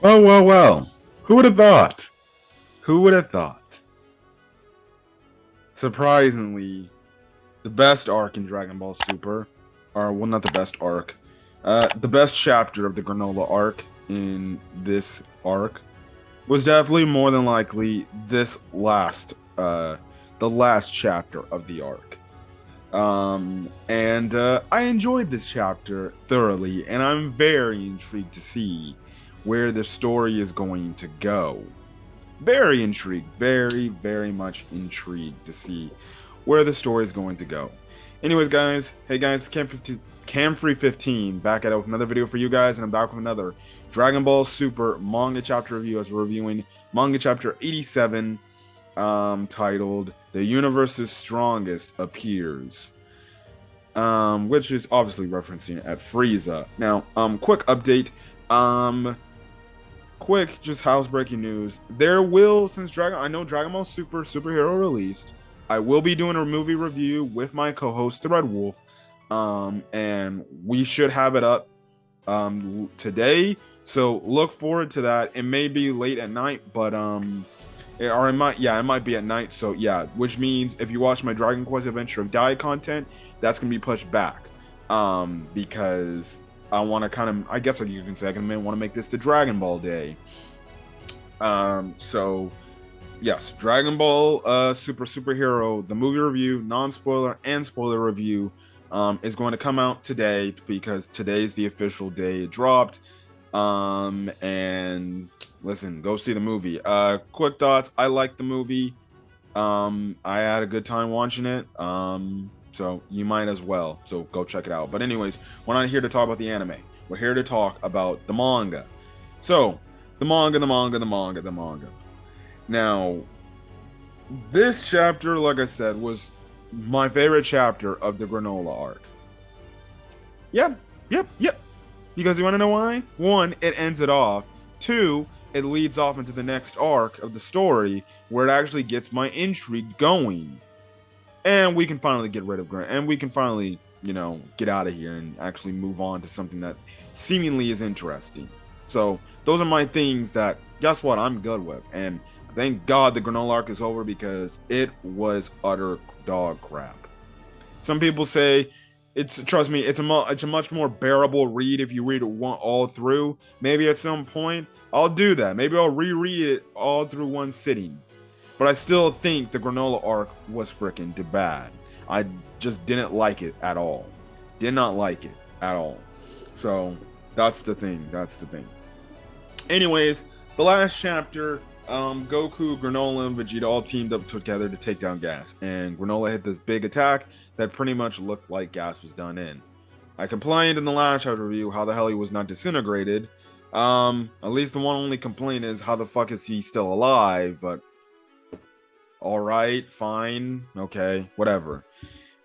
Well, well, well. Who would have thought? Who would have thought? Surprisingly, the best arc in Dragon Ball Super, or well, not the best arc, the best chapter of the Granolah arc in this arc was definitely more than likely the last chapter of the arc. And I enjoyed this chapter thoroughly, and I'm very intrigued to see where the story is going to go. Very intrigued, very, very much intrigued to see where the story is going to go. Anyways, guys, hey guys, Camfree15 back at it with another video for you guys, and I'm back with another Dragon Ball Super manga chapter review as we're reviewing manga chapter 87, titled "The Universe's Strongest Appears," which is obviously referencing at Frieza. Now, quick update, quick, just house-breaking news. There will, I know Dragon Ball Super Superhero released, I will be doing a movie review with my co-host, the Red Wolf, and we should have it up today. So look forward to that. It may be late at night, but it might be at night. So yeah, which means if you watch my Dragon Quest Adventure of Dai content, that's gonna be pushed back, because I want to kind of, I guess you can say, I want to make this the Dragon Ball day. So yes, Dragon Ball Superhero, the movie review, non-spoiler and spoiler review, is going to come out today because today's the official day it dropped. And listen, go see the movie. Quick thoughts, I liked the movie. I had a good time watching it. So you might as well. So go check it out. But anyways, we're not here to talk about the anime. We're here to talk about the manga. So the manga. Now, this chapter, like I said, was my favorite chapter of the Granolah arc. Yep. Because you want to know why? One, it ends it off. Two, it leads off into the next arc of the story where it actually gets my intrigue going. And we can finally get rid of Grant, and we can finally, get out of here and actually move on to something that seemingly is interesting. So those are my things that, guess what, I'm good with. And thank God the Granolah arc is over because it was utter dog crap. Some people say trust me, it's a much more bearable read if you read it all through. Maybe at some point I'll do that. Maybe I'll reread it all through one sitting. But I still think the Granolah arc was freaking bad. I just didn't like it at all. Did not like it at all. So that's the thing. Anyways, the last chapter, Goku, Granolah, and Vegeta all teamed up together to take down Gas. And Granolah hit this big attack that pretty much looked like Gas was done in. I complained in the last chapter review how the hell he was not disintegrated. At least the one only complaint is how the fuck is he still alive, but all right, fine, okay, whatever.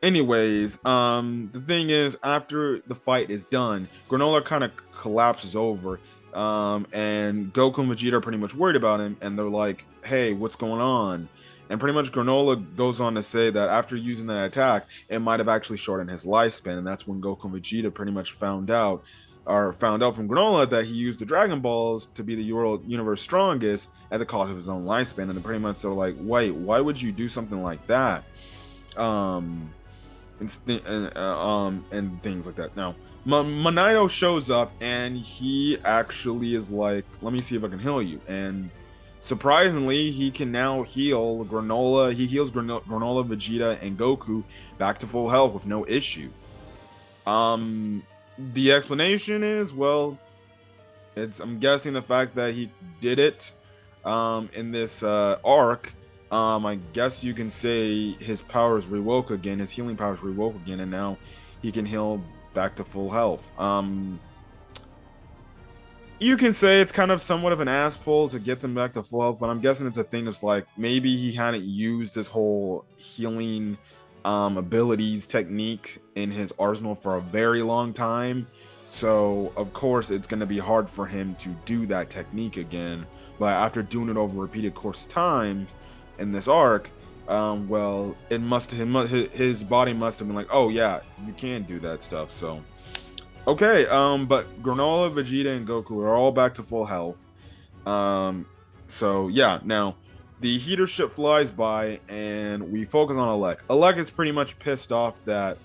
Anyways, the thing is, after the fight is done, Granolah kind of collapses over, and Goku and Vegeta are pretty much worried about him, and they're like, hey, what's going on? And pretty much Granolah goes on to say that after using that attack, it might have actually shortened his lifespan, and that's when Goku and Vegeta pretty much found out from Granolah that he used the Dragon Balls to be the universe strongest at the cost of his own lifespan. And then pretty much they're like, wait, why would you do something like that? And things like that. Now, Minato shows up and he actually is like, let me see if I can heal you. And surprisingly, he can now heal Granolah. He heals Granolah, Vegeta, and Goku back to full health with no issue. The explanation is, well, I'm guessing the fact that he did it in this arc. I guess you can say his powers rewoke again, his healing powers rewoke again, and now he can heal back to full health. You can say it's kind of somewhat of an ass pull to get them back to full health, but I'm guessing it's a thing that's like maybe he hadn't used this whole healing abilities technique in his arsenal for a very long time, so of course it's going to be hard for him to do that technique again. But after doing it over a repeated course of time in this arc, well, his body must have been like, oh yeah, you can do that stuff. So okay, but Granolah, Vegeta, and Goku are all back to full health. Um, so yeah, now the heater ship flies by and we focus on Alec. Alec is pretty much pissed off that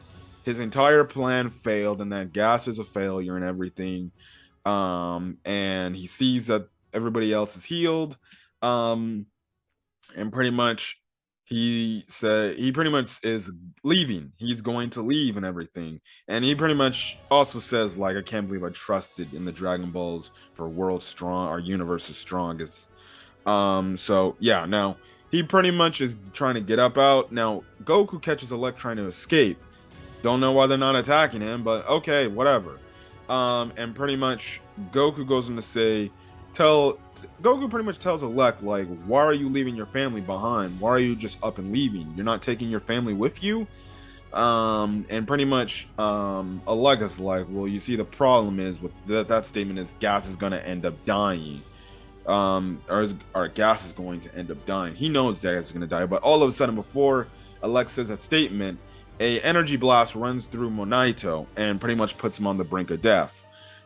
his entire plan failed and that gas is a failure and everything. And he sees that everybody else is healed. Um, and pretty much he said he pretty much is leaving. He's going to leave and everything. And he pretty much also says, like, I can't believe I trusted in the Dragon Balls for world strong, our universe's strongest. So yeah, now he pretty much is trying to get up out. Now Goku catches Elect trying to escape. Don't know why they're not attacking him, but okay, whatever. And pretty much Goku goes in to say, tell Goku pretty much tells Elect, like, why are you leaving your family behind? Why are you just up and leaving? You're not taking your family with you? And pretty much Elect is like, well, you see, the problem is with that statement is Gas is gonna end up dying. Or Gas is going to end up dying. He knows Gas is gonna die, but all of a sudden, before Elect says that statement, a energy blast runs through Monaito and pretty much puts him on the brink of death.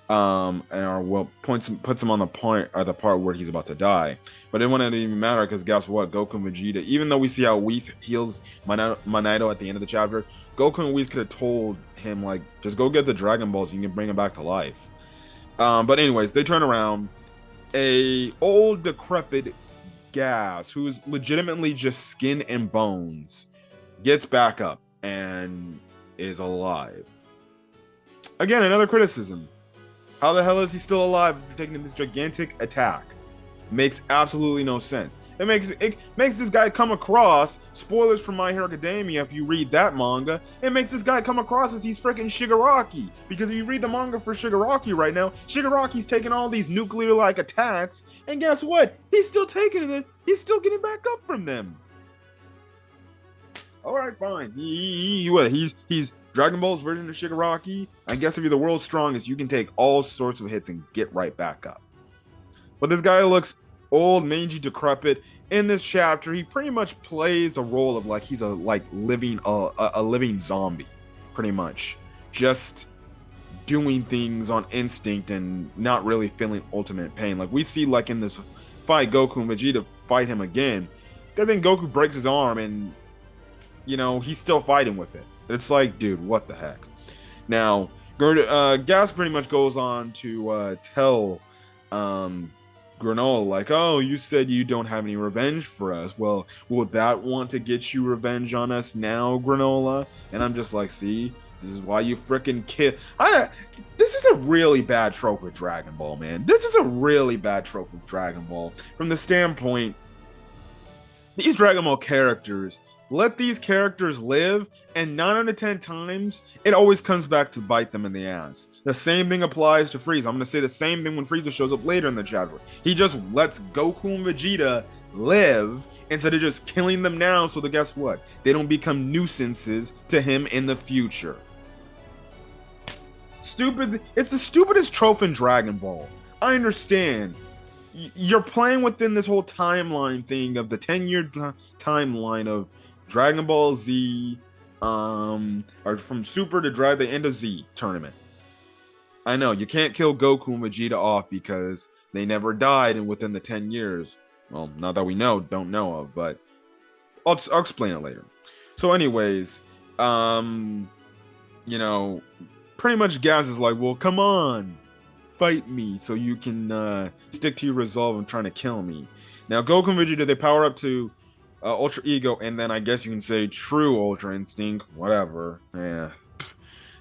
Puts him on the point or the part where he's about to die. But it wouldn't even matter because guess what? Goku and Vegeta, even though we see how Whis heals Monaito at the end of the chapter, Goku and Whis could have told him, like, just go get the Dragon Balls, you can bring him back to life. But anyways, they turn around. A old decrepit Gas, who's legitimately just skin and bones, gets back up and is alive. Again, another criticism. How the hell is he still alive after taking this gigantic attack? Makes absolutely no sense. It makes this guy come across, spoilers from My Hero Academia if you read that manga, it makes this guy come across as he's freaking Shigaraki. Because if you read the manga for Shigaraki right now, Shigaraki's taking all these nuclear-like attacks, and guess what? He's still taking it. He's still getting back up from them. All right, fine. He's Dragon Ball's version of Shigaraki. I guess if you're the world's strongest, you can take all sorts of hits and get right back up. But this guy looks old, mangy, decrepit. In this chapter, he pretty much plays the role of like he's a living zombie, pretty much, just doing things on instinct and not really feeling ultimate pain. Like we see, like in this fight, Goku and Vegeta fight him again. And then Goku breaks his arm, and he's still fighting with it. It's like, dude, what the heck? Now, Gas pretty much goes on to tell Granolah, like, oh, you said you don't have any revenge for us. Well, will that want to get you revenge on us now, Granolah? And I'm just like, see, this is why you freaking kill. This is a really bad trope with Dragon Ball, man. This is a really bad trope with Dragon Ball. From the standpoint, these Dragon Ball characters, let these characters live, and 9 out of 10 times, it always comes back to bite them in the ass. The same thing applies to Frieza. I'm going to say the same thing when Frieza shows up later in the chapter. He just lets Goku and Vegeta live instead of just killing them now, so that guess what? They don't become nuisances to him in the future. Stupid. It's the stupidest trope in Dragon Ball. I understand. You're playing within this whole timeline thing of the 10-year timeline of Dragon Ball Z, or from Super to the end of Z tournament. I know you can't kill Goku and Vegeta off because they never died and within the 10 years. Well, not that we don't know of, but I'll explain it later. So, anyways, pretty much Gas is like, well, come on, fight me so you can stick to your resolve and trying to kill me. Now, Goku and Vegeta, they power up to Ultra Ego, and then I guess you can say True Ultra Instinct, whatever. Yeah.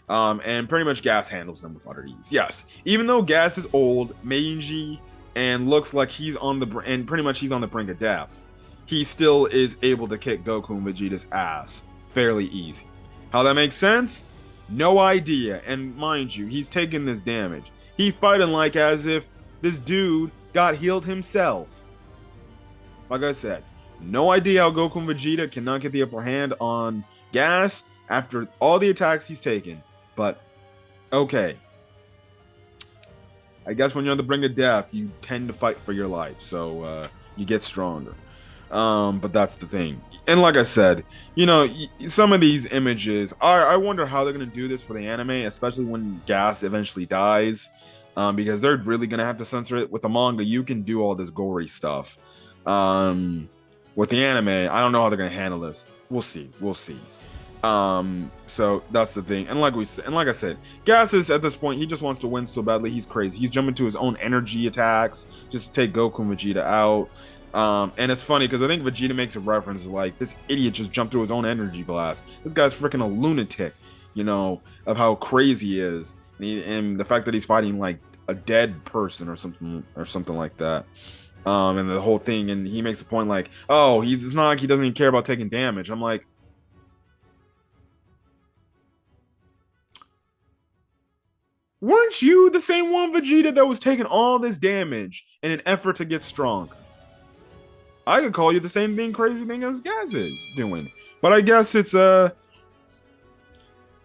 And pretty much Gas handles them with utter ease. Yes, even though Gas is old, mangy, and looks like he's on the brink of death, he still is able to kick Goku and Vegeta's ass fairly easy. How that makes sense? No idea. And mind you, he's taking this damage. He fighting like as if this dude got healed himself. Like I said, no idea how Goku and Vegeta cannot get the upper hand on Gas after all the attacks he's taken. But, okay. I guess when you're on the brink of death, you tend to fight for your life. So, you get stronger. But that's the thing. And like I said, some of these images, I wonder how they're going to do this for the anime, especially when Gas eventually dies. because they're really gonna have to censor it. With the manga, you can do all this gory stuff. With the anime, I don't know how they're gonna handle this. We'll see. We'll see. So that's the thing. And like I said, Gas is at this point, he just wants to win so badly. He's crazy. He's jumping to his own energy attacks just to take Goku and Vegeta out. And it's funny because I think Vegeta makes a reference like, this idiot just jumped through his own energy blast. This guy's freaking a lunatic, you know, of how crazy he is. And the fact that he's fighting like a dead person or something like that. And the whole thing, and he makes a point like, oh, it's not like he doesn't even care about taking damage. I'm like, weren't you the same one Vegeta that was taking all this damage in an effort to get strong? I could call you the same crazy thing as Gaz is doing. But I guess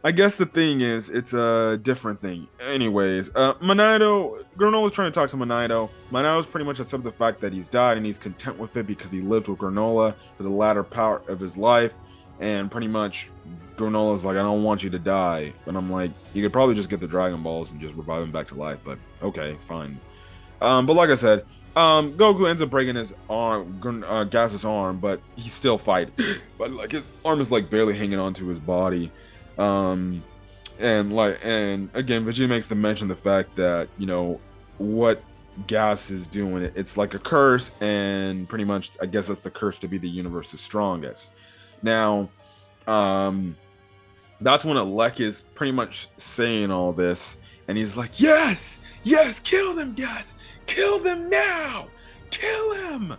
I guess the thing is, it's a different thing. Anyways, Granola's trying to talk to Monaido. Monaido's pretty much accepted the fact that he's died and he's content with it because he lived with Granolah for the latter part of his life. And pretty much, Granola's like, I don't want you to die. And I'm like, you could probably just get the Dragon Balls and just revive him back to life. But okay, fine. But like I said, Goku ends up breaking his arm, Gas's arm, but he's still fighting. But like his arm is like barely hanging onto his body. And again, Vegeta makes them mention the fact that, you know, what Gas is doing, it's like a curse, and pretty much, I guess that's the curse to be the universe's strongest. Now, that's when Alec is pretty much saying all this, and he's like, yes, kill them, Gas, kill them now, kill him.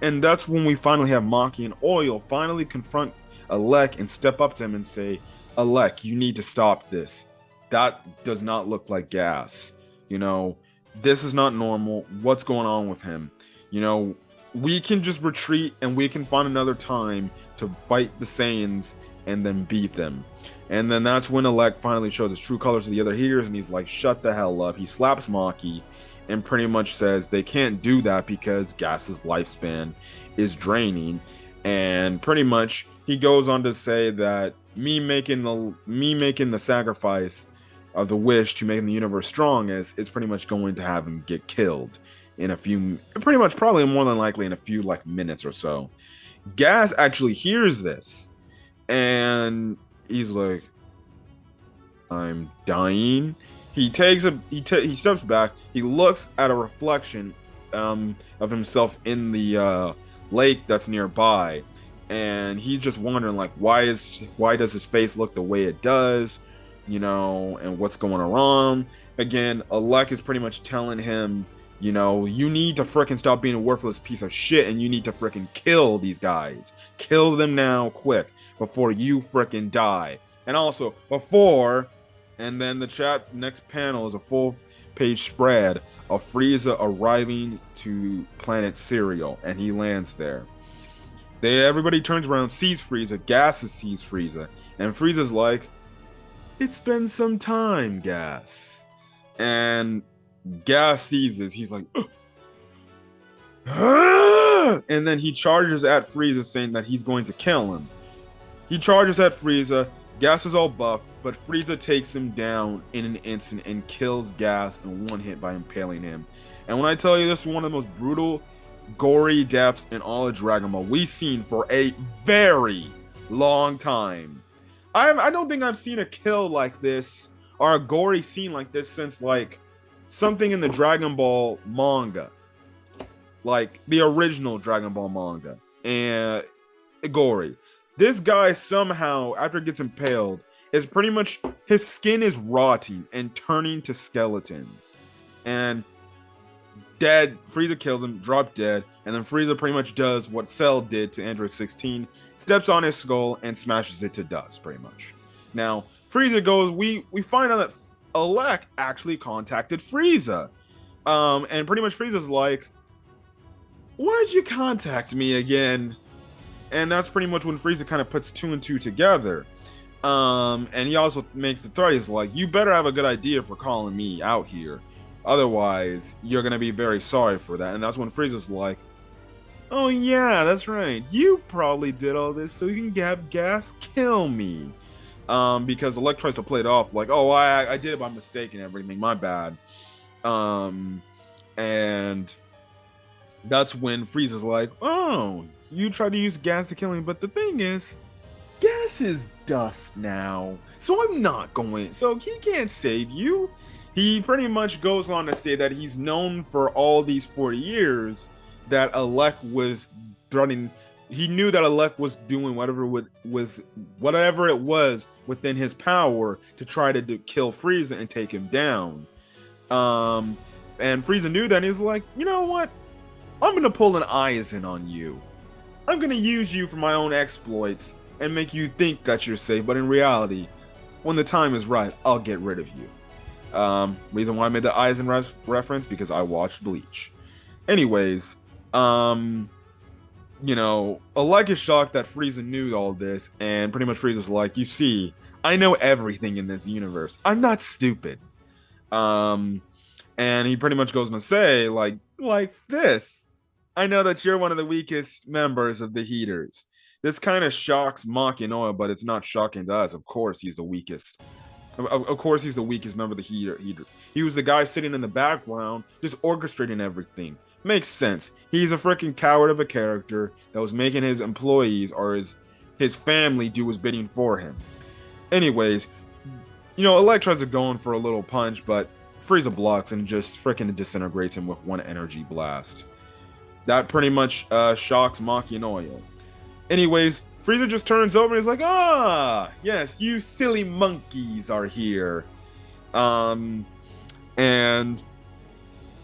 And that's when we finally have Maki and Oil finally confront Alec and step up to him and say, Alec, you need to stop this. That does not look like Gas. You know, this is not normal. What's going on with him? You know, we can just retreat and we can find another time to fight the Saiyans and then beat them. And then that's when Alec finally shows his true colors to the other healers, and he's like, shut the hell up. He slaps Maki and pretty much says they can't do that because Gas's lifespan is draining. And pretty much he goes on to say that me making the sacrifice of the wish to make the universe strong is pretty much going to have him get killed in a few, pretty much probably more than likely in a few like minutes or so. Gas actually hears this and he's like, I'm dying. He steps back, he looks at a reflection of himself in the lake that's nearby. And he's just wondering, like, why does his face look the way it does, you know, and what's going on. Again, Alec is pretty much telling him, you know, you need to fricking stop being a worthless piece of shit, and you need to fricking kill these guys. Kill them now, quick, before you fricking die. And also, and then the next panel is a full-page spread of Frieza arriving to planet Cereal, and he lands there. Everybody turns around, sees Frieza, Gas sees Frieza, and Frieza's like, it's been some time, Gas. And Gas sees this, he's like, and then he charges at Frieza saying that he's going to kill him. He charges at Frieza, Gas is all buff, but Frieza takes him down in an instant and kills Gas in one hit by impaling him. And when I tell you this is one of the most brutal, gory deaths in all of Dragon Ball we've seen for a very long time. I don't think I've seen a kill like this or a gory scene like this since like something in the Dragon Ball manga, like the original Dragon Ball manga. And gory. This guy somehow, after he gets impaled, is pretty much, his skin is rotting and turning to skeleton. And dead, Frieza kills him, drop dead, and then Frieza pretty much does what Cell did to Android 16, steps on his skull and smashes it to dust, pretty much. Now, Frieza goes, we find out that Alec actually contacted Frieza. And pretty much Frieza's like, why'd you contact me again? And that's pretty much when Frieza kind of puts two and two together. And he also makes the threat, he's like, you better have a good idea for calling me out here. Otherwise, you're going to be very sorry for that. And that's when Frieza's like, oh yeah, that's right. You probably did all this so you can have Gas kill me. Because Alec tries to play it off like, oh, I did it by mistake and everything. My bad. Um, and that's when Frieza's like, "Oh, you tried to use gas to kill me, but the thing is, gas is dust now, so I'm not going. So he can't save you." He pretty much goes on to say that he's known for all these 40 years that Alec was threatening. He knew that Alec was doing whatever it was within his power to try to kill Frieza and take him down. Um, and Frieza knew that, and he's like, you know what? I'm gonna pull an Aizen on you. I'm gonna use you for my own exploits and make you think that you're safe, but in reality, when the time is right, I'll get rid of you. Reason why I made the Aizen reference, because I watched Bleach. Anyways, Alec is shocked that Frieza knew all this, and pretty much Frieza's like, you see, I know everything in this universe. I'm not stupid. And he pretty much goes on to say, like this. I know that you're one of the weakest members of the Heaters. This kind of shocks Makinoa, but it's not shocking to us. Of course, he's the weakest. Of course, he's the weakest member of the Heater. He was the guy sitting in the background, just orchestrating everything. Makes sense. He's a freaking coward of a character that was making his employees or his family do his bidding for him. Anyways, Alec tries to go in for a little punch, but Frieza blocks and just freaking disintegrates him with one energy blast. That pretty much shocks Makinoya. Anyways, Frieza just turns over and is like, ah, yes, you silly monkeys are here. And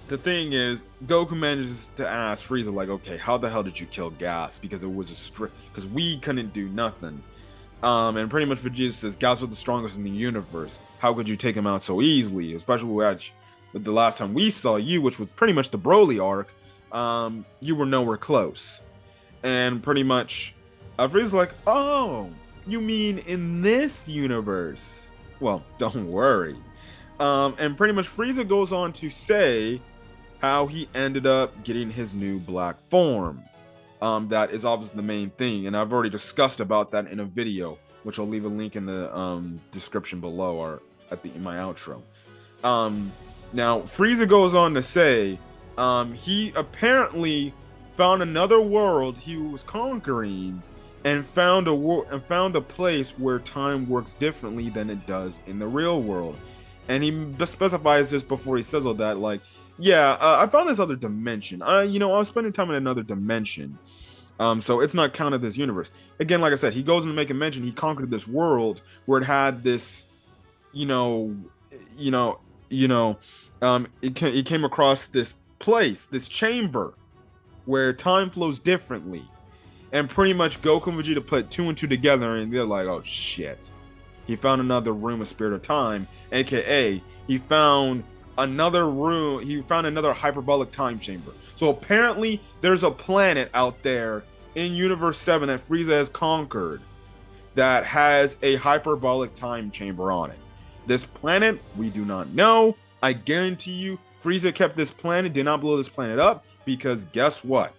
the thing is, Goku manages to ask Frieza, like, okay, how the hell did you kill Gas? Because it was because we couldn't do nothing. And pretty much Vegeta says, Gas was the strongest in the universe. How could you take him out so easily? Especially with the last time we saw you, which was pretty much the Broly arc, you were nowhere close. And pretty much, Frieza's like, oh, you mean in this universe? Well, don't worry. And pretty much Frieza goes on to say how he ended up getting his new black form. That is obviously the main thing, and I've already discussed about that in a video, which I'll leave a link in the description below or in my outro. Now Frieza goes on to say he apparently found another world he was conquering and found a place where time works differently than it does in the real world. And he specifies this before he says all that, like, yeah, I found this other dimension. I was spending time in another dimension. So it's not counted this universe. Again, like I said, he goes in to make a mention. He conquered this world where it had this, he came across this place, this chamber, where time flows differently. And pretty much Goku and Vegeta put 2 and 2 together, and they're like, oh shit. He found another room of Spirit of Time, aka he found another room. He found another hyperbolic time chamber. So apparently, there's a planet out there in Universe 7 that Frieza has conquered that has a hyperbolic time chamber on it. This planet, we do not know. I guarantee you, Frieza kept this planet, did not blow this planet up, because guess what?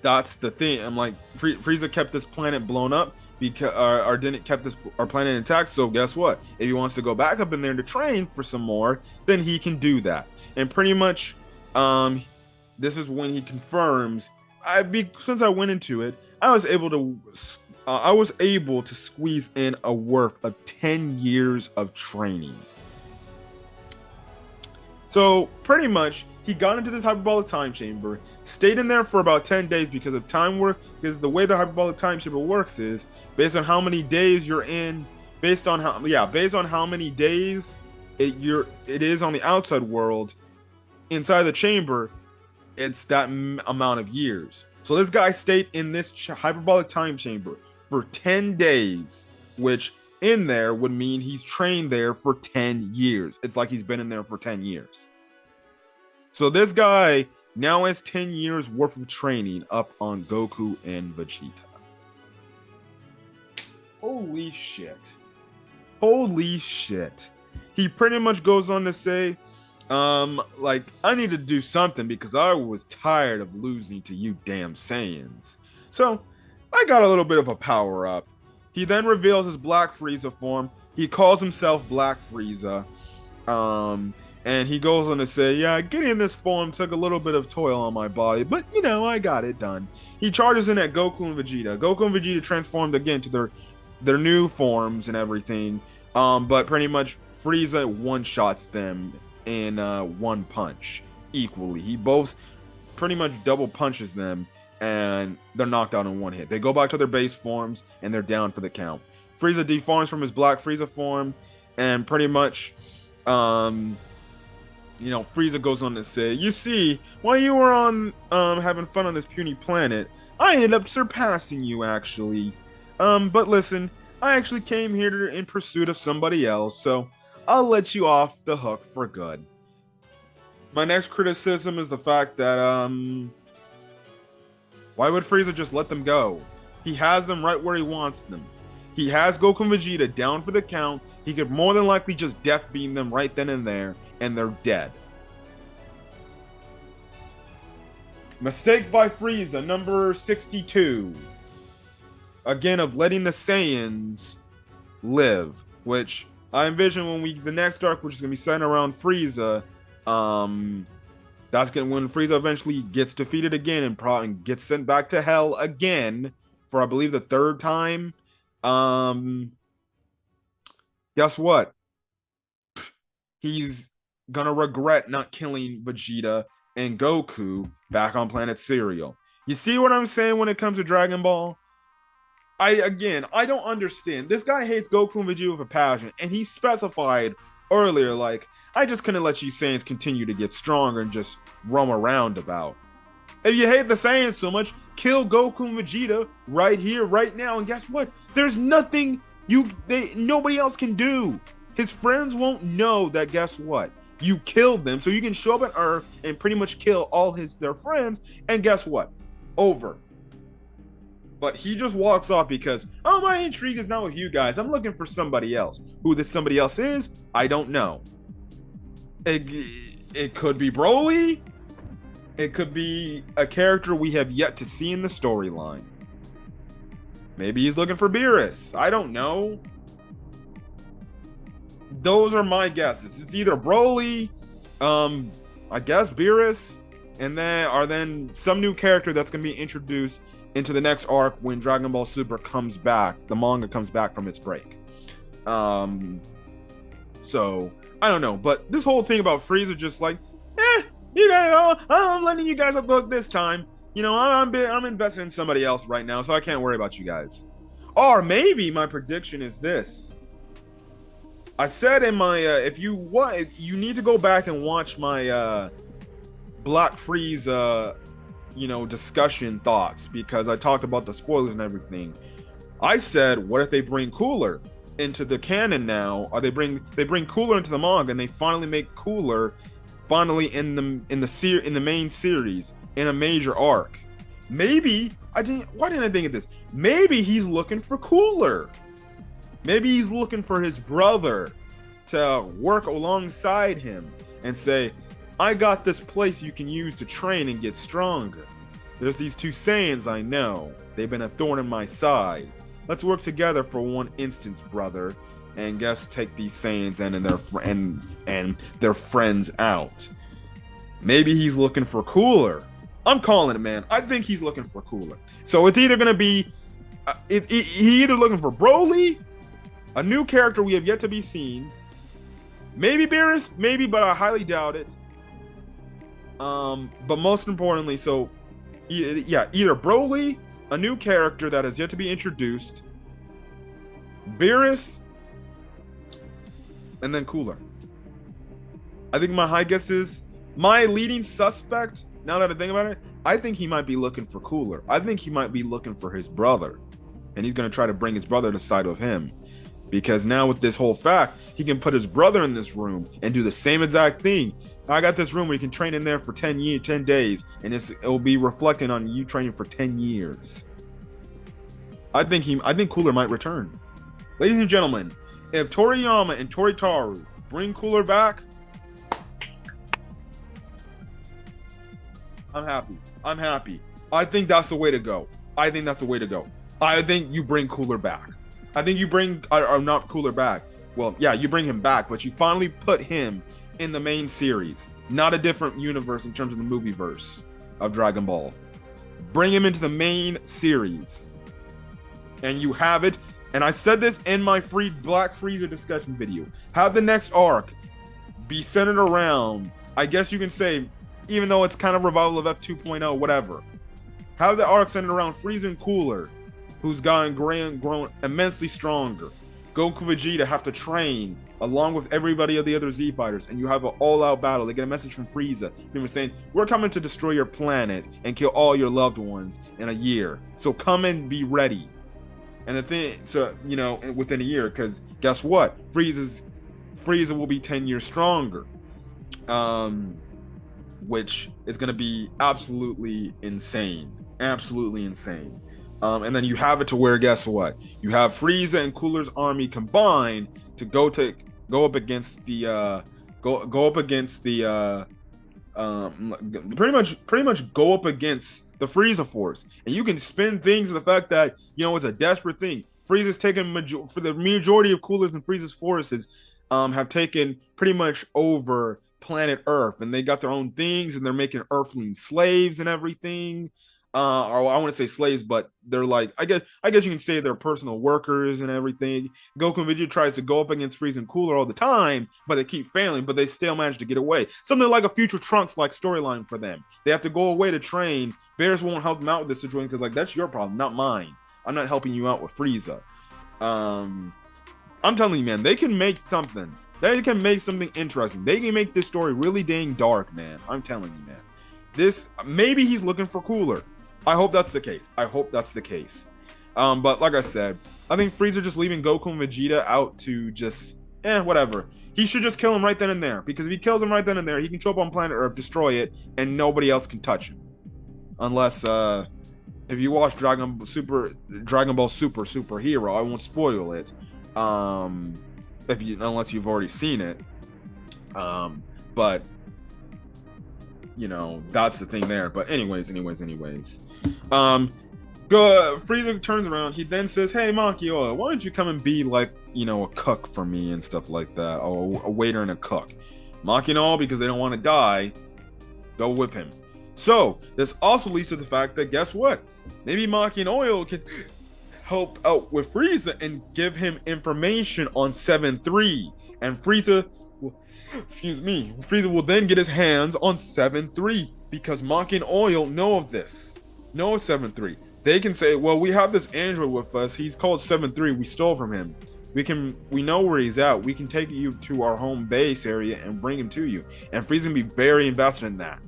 That's the thing. I'm like, Frieza kept this planet blown up because, or didn't kept our planet intact. So guess what? If he wants to go back up in there to train for some more, then he can do that. And pretty much, this is when he confirms. Since I went into it, I was able to squeeze in a worth of 10 years of training. So pretty much, he got into this hyperbolic time chamber, stayed in there for about 10 days because of time work. Because the way the hyperbolic time chamber works is based on how many days you're in, based on how many days it is on the outside world, inside the chamber, it's that amount of years. So this guy stayed in this hyperbolic time chamber for 10 days, which in there would mean he's trained there for 10 years. It's like he's been in there for 10 years. So this guy now has 10 years worth of training up on Goku and Vegeta. Holy shit. Holy shit. He pretty much goes on to say, I need to do something because I was tired of losing to you damn Saiyans. So I got a little bit of a power up. He then reveals his Black Frieza form. He calls himself Black Frieza. And he goes on to say, yeah, getting in this form took a little bit of toil on my body, but I got it done. He charges in at Goku and Vegeta. Goku and Vegeta transformed again to their new forms and everything. But pretty much Frieza one-shots them in one punch equally. He both pretty much double punches them, and they're knocked out in one hit. They go back to their base forms, and they're down for the count. Frieza deforms from his Black Frieza form, and pretty much, Frieza goes on to say, you see, while you were on having fun on this puny planet, I ended up surpassing you, actually. But listen, I actually came here in pursuit of somebody else, so I'll let you off the hook for good. My next criticism is the fact that, why would Frieza just let them go? He has them right where he wants them. He has Goku and Vegeta down for the count. He could more than likely just death beam them right then and there, and they're dead. Mistake by Frieza, number 62. Again, of letting the Saiyans live, which I envision the next arc, which is gonna be centered around Frieza. That's when Frieza eventually gets defeated again and gets sent back to hell again for, I believe, the third time. Guess what? He's gonna regret not killing Vegeta and Goku back on planet Cereal. You see what I'm saying when it comes to Dragon Ball? I don't understand. This guy hates Goku and Vegeta with a passion, and he specified earlier, like, I just couldn't let you Saiyans continue to get stronger and just roam around about. If you hate the Saiyans so much, kill Goku and Vegeta right here, right now, and guess what? There's nothing nobody else can do. His friends won't know that, guess what? You killed them, so you can show up on Earth and pretty much kill all their friends, and guess what? Over. But he just walks off because, oh, my intrigue is not with you guys. I'm looking for somebody else. Who this somebody else is, I don't know. It could be Broly. It could be a character we have yet to see in the storyline. Maybe he's looking for Beerus. I don't know. Those are my guesses. It's either Broly, I guess Beerus, and then some new character that's going to be introduced into the next arc when Dragon Ball Super comes back. The manga comes back from its break. So I don't know, but this whole thing about Frieza just like, you guys, I'm letting you guys off the hook this time. I'm invested in somebody else right now, so I can't worry about you guys. Or maybe my prediction is this. I said in my, if you need to go back and watch my Black Frieza, discussion thoughts, because I talked about the spoilers and everything. I said, what if they bring Cooler into the canon now? Or they bring Cooler into the manga, and they finally make Cooler in the main series in a major arc. Maybe why didn't I think of this? Maybe he's looking for Cooler. Maybe he's looking for his brother to work alongside him and say, I got this place you can use to train and get stronger. There's these two Saiyans I know. They've been a thorn in my side. Let's work together for one instance, brother, and take these Saiyans and their friends out. Maybe he's looking for Cooler. I'm calling it, man. I think he's looking for Cooler. So it's either gonna be he either looking for Broly, a new character we have yet to be seen, maybe Beerus, maybe, but I highly doubt it. But most importantly, either Broly, a new character that has yet to be introduced, Beerus, and then Cooler. I think my high guess is my leading suspect. Now that I think about it, I think he might be looking for Cooler. I think he might be looking for his brother, and he's going to try to bring his brother to side with him, because now with this whole fact, he can put his brother in this room and do the same exact thing. I got this room where you can train in there for 10 days, and it'll be reflecting on you training for 10 years. I think Cooler might return. Ladies and gentlemen, if Toriyama and Toritaru bring Cooler back, I'm happy. I think that's the way to go. I think you bring Cooler back. I think you bring, or not Cooler back. well, yeah, you bring him back, but you finally put him in the main series, not a different universe in terms of the movie verse of Dragon Ball. Bring him into the main series, and you have it. And I said this in my free Black Frieza discussion video. Have the next arc be centered around, I guess you can say, even though it's kind of revival of F 2.0, whatever. Have the arc centered around Frieza and Cooler, who's grown immensely stronger. Goku Vegeta have to train along with everybody of the other Z fighters, and you have an all-out battle. They get a message from Frieza, saying, "We're coming to destroy your planet and kill all your loved ones in a year. So come and be ready." And the thing, so within a year, because guess what? Frieza will be 10 years stronger, which is going to be absolutely insane. And then you have it to where, guess what? You have Frieza and Cooler's army combined to go up against the pretty much go up against the Frieza force. And you can spin things to the fact that it's a desperate thing. Frieza's taken for the majority of Cooler's and Frieza's forces have taken pretty much over planet Earth, and they got their own things, and they're making Earthling slaves and everything. Or I wouldn't say slaves, but they're like, I guess you can say they're personal workers and everything. Goku and Vegeta tries to go up against Frieza and Cooler all the time, but they keep failing, but they still manage to get away. Something like a Future Trunks like storyline for them. They have to go away to train. Bears won't help them out with this situation because that's your problem, not mine. I'm not helping you out with Frieza. I'm telling you, man, they can make something. They can make something interesting. They can make this story really dang dark, man. I'm telling you, man. This, maybe he's looking for Cooler. I hope that's the case. But like I said, I think Frieza just leaving Goku and Vegeta out to just, whatever. He should just kill him right then and there. Because if he kills him right then and there, he can show up on planet Earth, destroy it, and nobody else can touch him. Unless, if you watch Dragon Ball Super Superhero, I won't spoil it. Unless you've already seen it. But that's the thing there. But anyways. Frieza turns around. He then says, "Hey, Makio, why don't you come and be like, a cook for me and stuff like that, or a waiter and a cook." Makio, because they don't want to die, go with him. So this also leads to the fact that, guess what? Maybe Makio can help out with Frieza and give him information on 7-3, and Frieza will then get his hands on 7-3 because Maki and Oil know of 7-3. They can say, well, we have this android with us. He's called 7-3. We stole from him. We know where he's at. We can take you to our home base area and bring him to you. And Frieza can be very invested in that.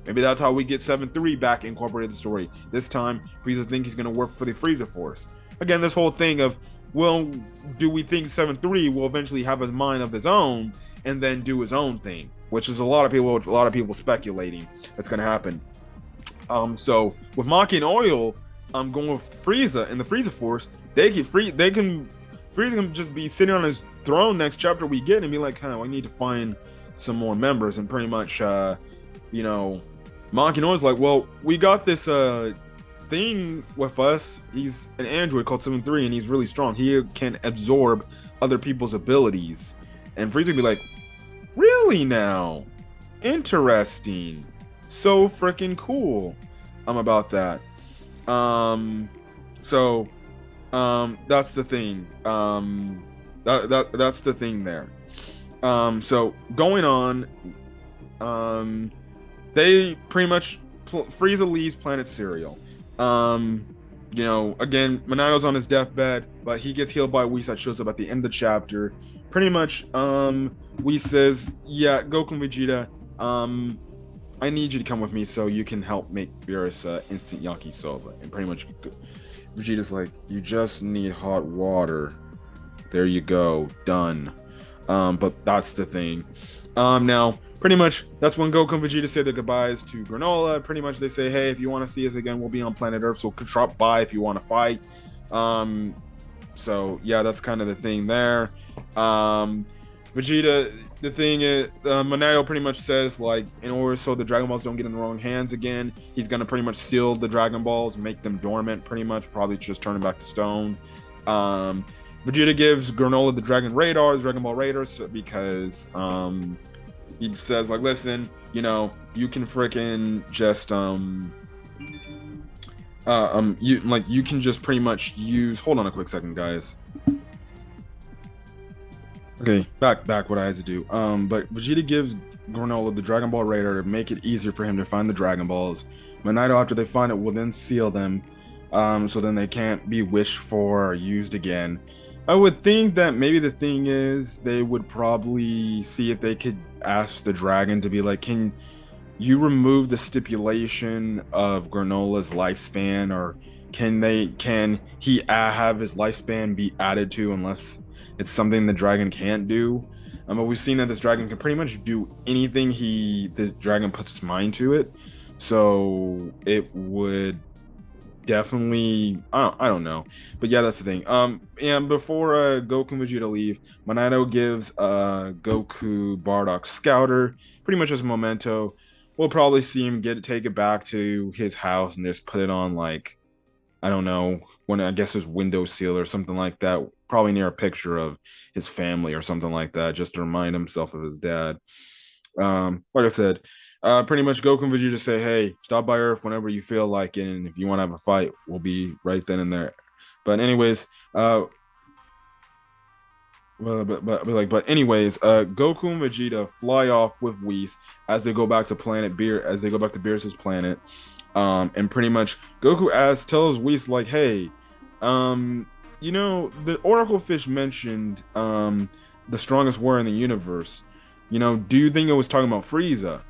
Maybe that's how we get 7-3 back incorporated in the story. This time, Frieza thinks he's going to work for the Frieza Force. Again, this whole thing of, well, do we think 7-3 will eventually have a mind of his own and then do his own thing, which is a lot of people speculating that's going to happen. So with Maki and Oil, going with Frieza and the Frieza Force, Frieza can just be sitting on his throne next chapter we get and be like, I need to find some more members, and pretty much, Maki and Oil's like, well, we got this thing with us. He's an android called 7-3, and he's really strong. He can absorb other people's abilities. And Frieza would be like, really now? Interesting. So freaking cool. About that. So that's the thing. That's the thing there. So going on, they pretty much Frieza leaves Planet Cereal. Again, Monato's on his deathbed, but he gets healed by Whis that shows up at the end of the chapter. Pretty much, Whis says, yeah, Goku and Vegeta, I need you to come with me so you can help make Beerus instant yakisoba. And pretty much, Vegeta's like, you just need hot water. There you go, done. But that's the thing. Now, pretty much, that's when Goku and Vegeta say their goodbyes to Granolah. Pretty much, they say, hey, if you want to see us again, we'll be on planet Earth, so drop by if you want to fight. So, yeah, that's kind of the thing there. Vegeta, the thing is, Monayo pretty much says, like, in order so the Dragon Balls don't get in the wrong hands again, he's going to pretty much seal the Dragon Balls, make them dormant, pretty much, probably just turn them back to stone. Vegeta gives Granolah the Dragon Radar, the Dragon Ball Radar, because he says like, listen, you can freaking just you can just pretty much use. Hold on a quick second, guys. Okay, back what I had to do. But Vegeta gives Granolah the Dragon Ball Radar to make it easier for him to find the Dragon Balls. Monito, after they find it, will then seal them, so then they can't be wished for or used again. I would think that maybe the thing is they would probably see if they could ask the dragon to be like, can you remove the stipulation of Granola's lifespan, or can he have his lifespan be added to unless it's something the dragon can't do? But we've seen that this dragon can pretty much do anything the dragon puts its mind to it. So it would definitely, I don't know, but yeah, that's the thing. And before Goku and Vegeta leave, Monito gives Goku Bardock Scouter pretty much as a memento. We'll probably see him take it back to his house and just put it on, like, I don't know, when I guess his window seal or something like that, probably near a picture of his family or something like that, just to remind himself of his dad. Like I said, pretty much Goku and Vegeta say, hey, stop by Earth whenever you feel like it, and if you want to have a fight, we'll be right then and there. But anyways, Goku and Vegeta fly off with Whis as they go back to Beerus's planet. And pretty much Goku tells Whis like, hey, the Oracle Fish mentioned the strongest warrior in the universe. Do you think it was talking about Frieza?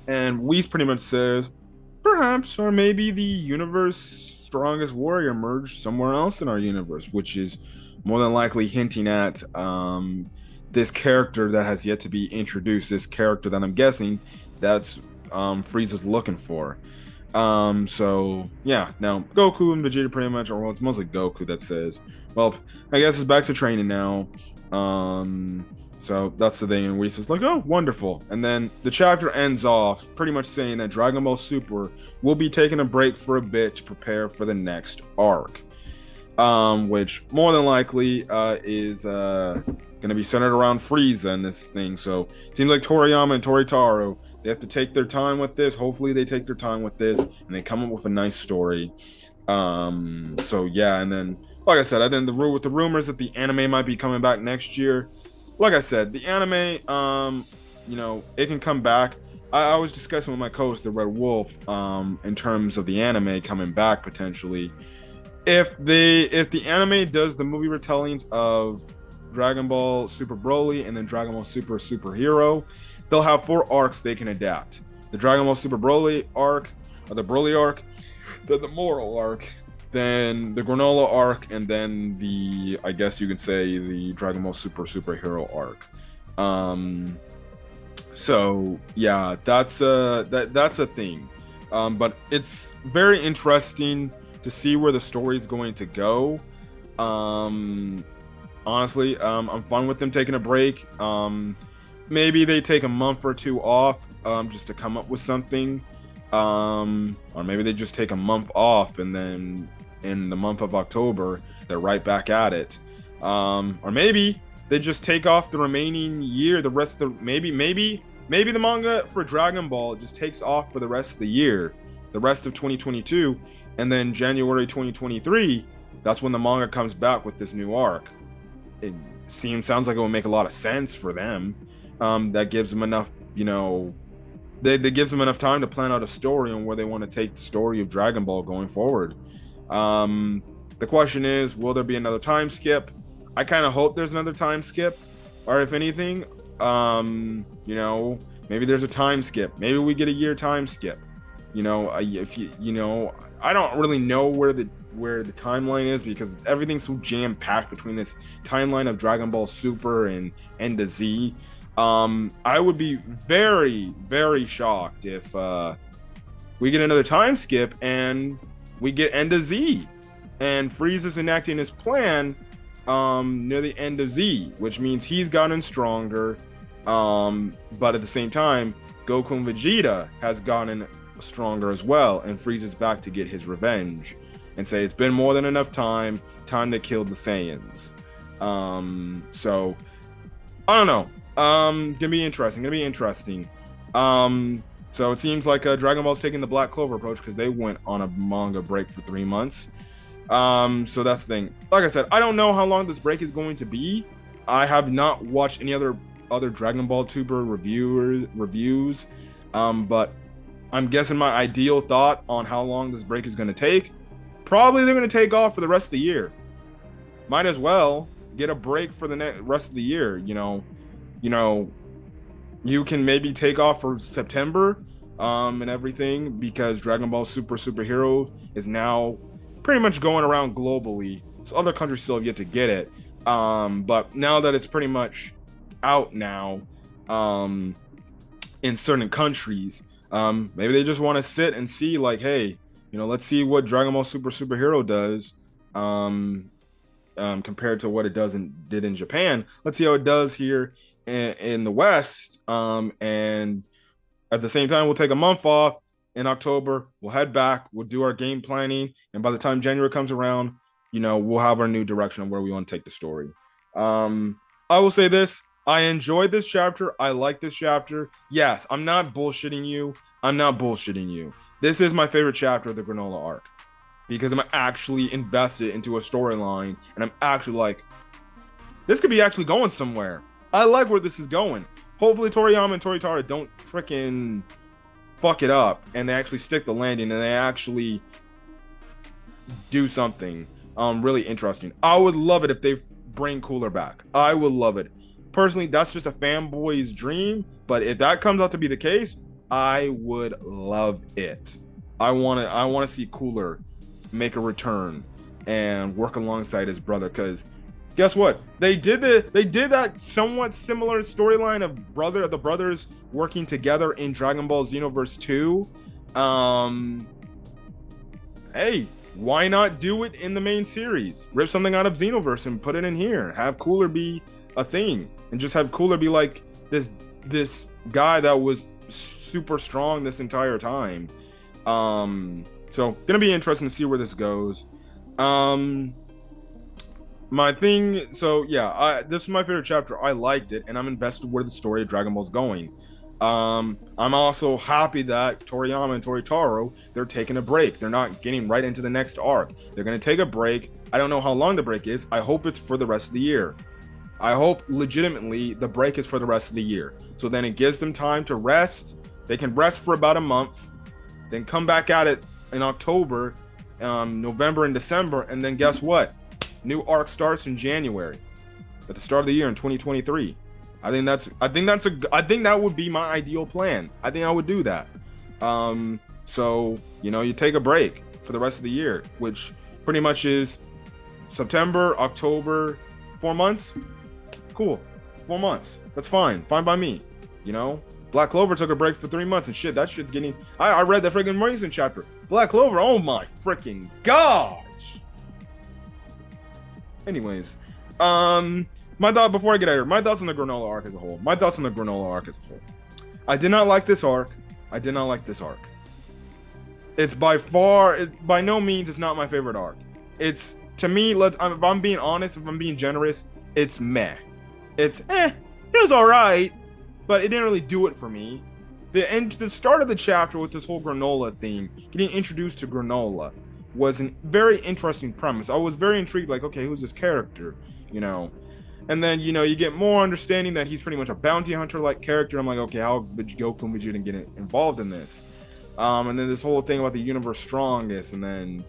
And Whis pretty much says, perhaps, or maybe the universe's strongest warrior emerged somewhere else in our universe, which is more than likely hinting at this character that has yet to be introduced, this character that I'm guessing that's Frieza's looking for. So yeah, now Goku and Vegeta pretty much, or well, it's mostly Goku that says, well, I guess it's back to training now. So that's the thing, and Whis is like, oh, wonderful. And then the chapter ends off pretty much saying that Dragon Ball Super will be taking a break for a bit to prepare for the next arc, which more than likely is going to be centered around Frieza in this thing. So it seems like Toriyama and Toritaro, they have to take their time with this. Hopefully they take their time with this and they come up with a nice story. So yeah, and then like I said, with the rumors that the anime might be coming back next year. Like I said, the anime, it can come back. I was discussing with my co-host, the Red Wolf, in terms of the anime coming back potentially. If the anime does the movie retellings of Dragon Ball Super Broly and then Dragon Ball Super Superhero, they'll have 4 arcs they can adapt. The Dragon Ball Super Broly arc, or the Broly arc, then the Moral arc, then the Granolah arc, and then I guess you could say the Dragon Ball Superhero arc. So yeah, that's a thing. But it's very interesting to see where the story is going to go. Honestly, I'm fine with them taking a break. Maybe they take a month or 2 off, just to come up with something. Or maybe they just take a month off and then in the month of October they're right back at it. Or maybe they just take off the remaining year, maybe the manga for Dragon Ball just takes off for the rest of the year, the rest of 2022, and then January 2023, that's when the manga comes back with this new arc. It sounds like it would make a lot of sense for them. That gives them enough, that gives them enough time to plan out a story on where they want to take the story of Dragon Ball going forward. The question is, will there be another time skip? I kind of hope there's another time skip, or if anything, maybe there's a time skip. Maybe we get a year time skip. I don't really know where the timeline is, because everything's so jam-packed between this timeline of Dragon Ball Super and End to Z. I would be very, very shocked if we get another time skip and we get End of Z and Frieza's enacting his plan near the end of Z, which means he's gotten stronger, but at the same time Goku and Vegeta has gotten stronger as well, and Frieza's back to get his revenge. and say it's been more than enough time to kill the Saiyans. So I don't know. Gonna be interesting. So it seems like Dragon Ball's taking the Black Clover approach because they went on a manga break for 3 months. So that's the thing. Like I said, I don't know how long this break is going to be. I have not watched any other Dragon Ball tuber reviews. But I'm guessing my ideal thought on how long this break is going to take. Probably they're going to take off for the rest of the year. Might as well get a break for the rest of the year. You can maybe take off for September and everything, because Dragon Ball Superhero is now pretty much going around globally. So other countries still have yet to get it. But now that it's pretty much out now in certain countries, maybe they just want to sit and see, like, hey, let's see what Dragon Ball Superhero does compared to what it did in Japan. Let's see how it does here in the West. And at the same time, we'll take a month off in October. We'll head back. We'll do our game planning. And by the time January comes around, we'll have our new direction of where we want to take the story. I will say this. I enjoyed this chapter. I like this chapter. Yes, I'm not bullshitting you. This is my favorite chapter of the Granolah arc, because I'm actually invested into a storyline, and I'm actually like, this could be actually going somewhere. I like where this is going. Hopefully Toriyama and Toritaro don't freaking fuck it up, and they actually stick the landing, and they actually do something really interesting. I would love it if they bring Cooler back. I would love it. Personally, that's just a fanboy's dream, but if that comes out to be the case, I would love it. I want to see Cooler make a return and work alongside his brother, because guess what? They did that somewhat similar storyline of the brothers working together in Dragon Ball Xenoverse 2. Hey, why not do it in the main series? Rip something out of Xenoverse and put it in here. Have Cooler be a thing, and just have Cooler be like this guy that was super strong this entire time. So gonna be interesting to see where this goes. My thing, so yeah, this is my favorite chapter. I liked it, and I'm invested where the story of Dragon Ball's going. I'm also happy that Toriyama and Toritaro, they're taking a break. They're not getting right into the next arc. They're gonna take a break. I don't know how long the break is. I hope it's for the rest of the year. I hope legitimately the break is for the rest of the year. So then it gives them time to rest. They can rest for about a month, then come back at it in October, November and December, and then guess what? New arc starts in January, at the start of the year in 2023. I think that would be my ideal plan. I think I would do that. So you take a break for the rest of the year, which pretty much is September, October, 4 months. Cool, 4 months. That's fine by me. Black Clover took a break for 3 months, and shit, that shit's getting. I read the freaking recent chapter. Black Clover, oh my freaking gosh. Anyways, my thought before I get out here, my thoughts on the Granolah arc as a whole. I did not like this arc. It's by no means, it's not my favorite arc. It's, to me, if I'm being honest, if I'm being generous, it's meh. It was alright, but it didn't really do it for me. The start of the chapter with this whole Granolah theme, getting introduced to Granolah, was a very interesting premise. I was very intrigued, like, okay, who's this character, And then, you get more understanding that he's pretty much a bounty hunter-like character. I'm like, okay, how Goku and Vegeta get involved in this? And then this whole thing about the universe strongest, and then,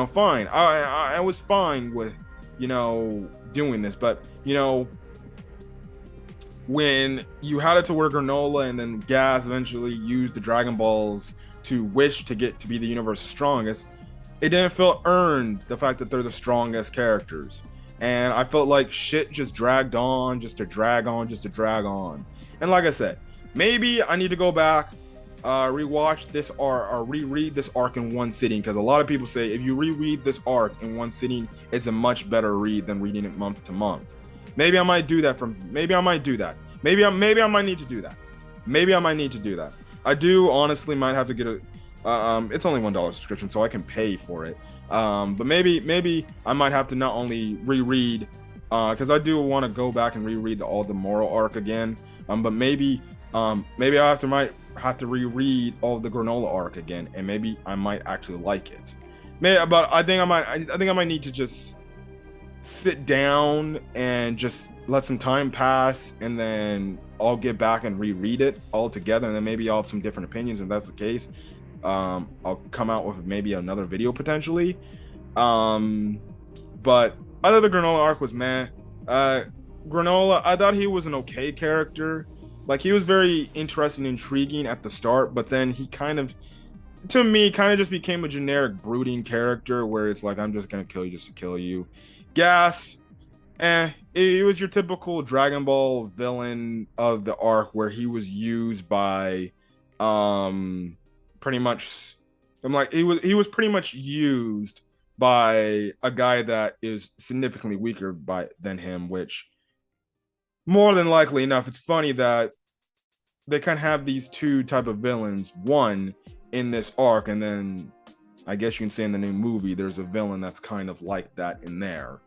fine. I was fine with, doing this, but, when you had it to where Granolah and then Gas eventually used the Dragon Balls to wish to get to be the universe's strongest, it didn't feel earned, the fact that they're the strongest characters. And I felt like shit just dragged on, just to drag on. And like I said, maybe I need to go back, rewatch this arc, or reread this arc in one sitting, because a lot of people say if you reread this arc in one sitting, it's a much better read than reading it month to month. Maybe I might do that. Maybe I might need to do that. I do honestly might have to get It's only $1 subscription, so I can pay for it. But maybe I might have to not only reread, because I do want to go back and reread all the moral arc again. But maybe might have to reread all of the Granolah arc again, and maybe I might actually like it. But I think I might need to just sit down and just let some time pass, and then I'll get back and reread it all together, and then maybe I'll have some different opinions if that's the case. I'll come out with maybe another video potentially. But I thought the Granolah arc was meh. Granolah, I thought he was an okay character. Like, he was very interesting and intriguing at the start, but then he kind of just became a generic brooding character where it's like, I'm just gonna kill you just to kill you. Gas, it was your typical Dragon Ball villain of the arc where he was used by pretty much, he was pretty much used by a guy that is significantly weaker than him, which more than likely enough, it's funny that they kind of have these two type of villains, one in this arc, and then I guess you can say in the new movie there's a villain that's kind of like that in there.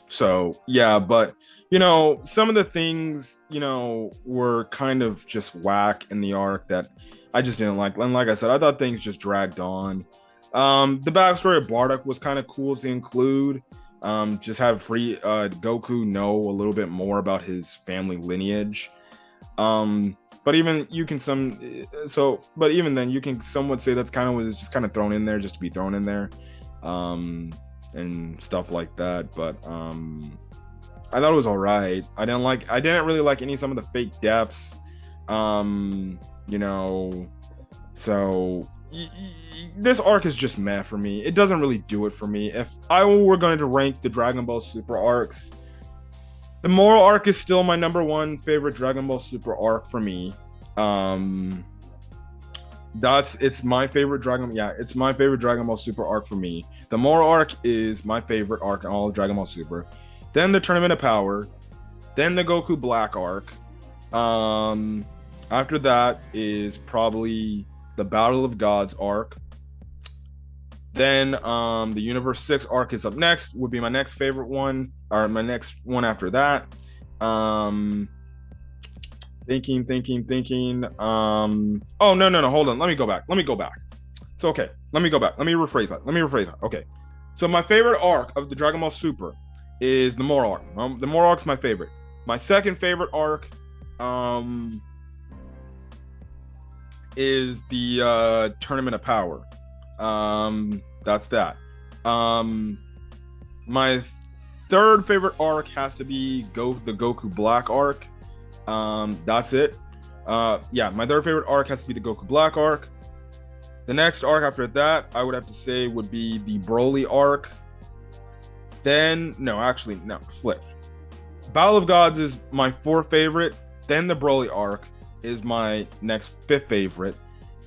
So yeah, but some of the things were kind of just whack in the arc that I just didn't like. And like I said, I thought things just dragged on. The backstory of Bardock was kind of cool to include. Just have Goku know a little bit more about his family lineage. But even then you can somewhat say that's kind of was just kind of thrown in there just to be thrown in there, and stuff like that. But I thought it was all right. I didn't really like some of the fake deaths. So this arc is just meh for me. It doesn't really do it for me. If I were going to rank the Dragon Ball Super arcs, the moral arc is still my number one favorite Dragon Ball Super arc for me. It's my favorite Dragon Ball Super arc for me. The moral arc is my favorite arc in all of Dragon Ball Super. Then the Tournament of Power, then the Goku Black arc. After that is probably the Battle of Gods arc. Then the Universe 6 arc is up next, would be my next favorite one, or my next one after that. Thinking. Oh, no, hold on. Let me go back. So, okay, let me go back. Let me rephrase that. Okay. So my favorite arc of the Dragon Ball Super is the moral arc. The moral arc's my favorite. My second favorite arc is the Tournament of Power. That's that. My third favorite arc has to be the Goku Black arc. That's it. My third favorite arc has to be the Goku Black arc. The next arc after that, I would have to say would be the Broly arc. Then, flip. Battle of Gods is my fourth favorite. Then the Broly arc is my next fifth favorite.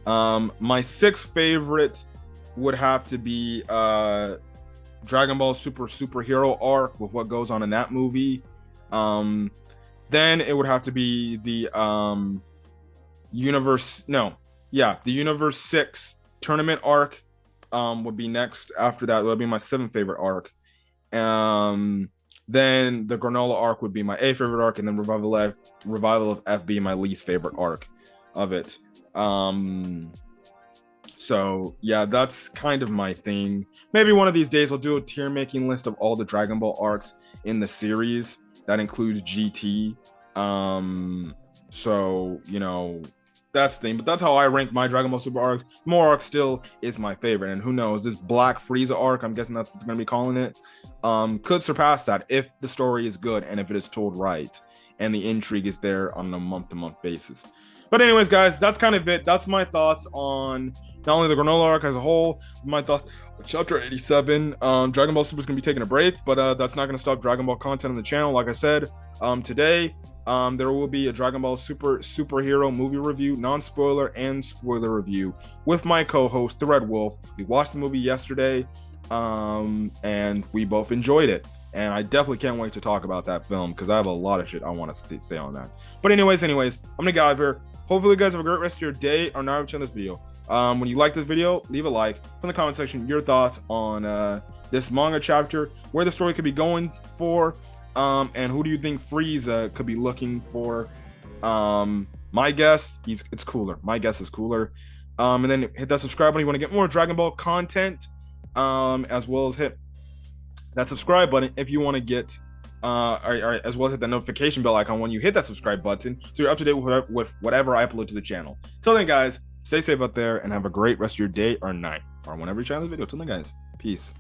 My sixth favorite would have to be Dragon Ball Superhero arc with what goes on in that movie. Then it would have to be the Universe 6 tournament arc would be next. After that, would be my seventh favorite arc. Then the Granolah arc would be my eighth favorite arc, and then Revival of F being my least favorite arc of it. So yeah, that's kind of my thing. Maybe one of these days I'll do a tier making list of all the Dragon Ball arcs in the series. That includes GT. So, that's the thing. But that's how I rank my Dragon Ball Super arcs. More arc still is my favorite. And who knows, this Black Frieza arc, I'm guessing that's what they're going to be calling it, could surpass that if the story is good and if it is told right and the intrigue is there on a month-to-month basis. But anyways, guys, that's kind of it. That's my thoughts on not only the Granolah arc as a whole, my thoughts on Chapter 87. Dragon Ball Super is going to be taking a break, but that's not going to stop Dragon Ball content on the channel. Like I said, today, there will be a Dragon Ball superhero movie review, non-spoiler and spoiler review with my co-host, the Red Wolf. We watched the movie yesterday, and we both enjoyed it. And I definitely can't wait to talk about that film because I have a lot of shit I want to say on that. But anyways, I'm going to get out of here. Hopefully, you guys have a great rest of your day or night watching this video. When you like this video, leave a like. Put in the comment section your thoughts on this manga chapter, where the story could be going for, and who do you think Frieza could be looking for. My guess, it's cooler. My guess is cooler. And then hit that subscribe button if you want to get more Dragon Ball content, as well as hit that subscribe button if you want to get or as well as hit the notification bell icon when you hit that subscribe button, so you're up to date with whatever I upload to the channel. Till then, guys, stay safe out there and have a great rest of your day or night or whenever you try this video. Till then, guys, peace.